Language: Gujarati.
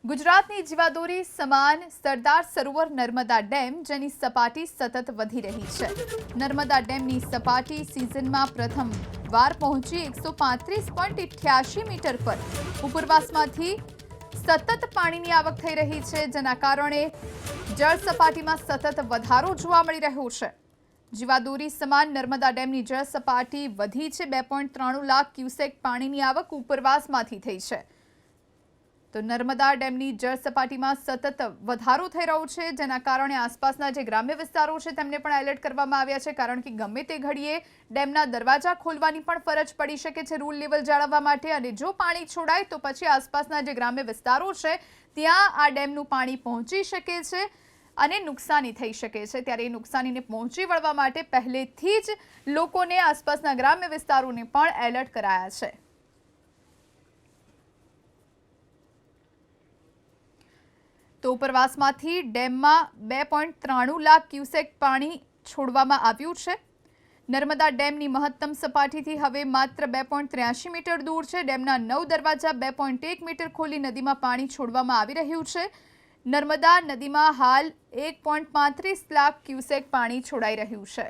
ગુજરાતની જીવાદોરી સમાન સરદાર સરોવર નર્મદા ડેમ જેની સપાટી સતત વધી રહી છે। નર્મદા ડેમની સપાટી સિઝનમાં પ્રથમ વાર પહોંચી 135.88 મીટર પર ઉપરવાસમાંથી સતત પાણીની આવક થઈ રહી છે, જેના કારણે જળ સપાટીમાં સતત વધારો જોવા મળી રહ્યો છે। જીવાદોરી સમાન નર્મદા ડેમની જળ સપાટી વધી છે। 2.93 લાખ ક્યુસેક પાણીની આવક ઉપરવાસમાંથી થઈ છે। તો નર્મદા ડેમની જળ સપાટીમાં સતત વધારો થઈ રહ્યો છે, જેના કારણે આસપાસના જે ગ્રામ્ય વિસ્તારો છે તેમને પણ એલર્ટ કરવામાં આવ્યા છે, કારણ કે ગમે તે ઘડીએ ડેમના દરવાજા ખોલવાની પણ ફરજ પડી શકે છે રૂલ લેવલ જાળવવા માટે। અને જો પાણી છોડાય તો પછી આસપાસના જે ગ્રામ્ય વિસ્તારો છે ત્યાં આ ડેમનું પાણી પહોંચી શકે છે અને નુકસાની થઈ શકે છે। ત્યારે એ નુકસાનીને પહોંચી વળવા માટે પહેલેથી જ લોકોને આસપાસના ગ્રામ્ય વિસ્તારોને પણ એલર્ટ કરાયા છે। તો ઉપરવાસમાંથી ડેમમાં 2.93 લાખ ક્યુસેક પાણી છોડવામાં આવ્યું છે। નર્મદા ડેમની મહત્તમ સપાટીથી હવે માત્ર 2.83 મીટર દૂર છે। ડેમના 9 દરવાજા 2.1 મીટર ખોલી નદીમાં પાણી છોડવામાં આવી રહ્યું છે। નર્મદા નદીમાં હાલ 1.35 લાખ ક્યુસેક પાણી છોડાઈ રહ્યું છે।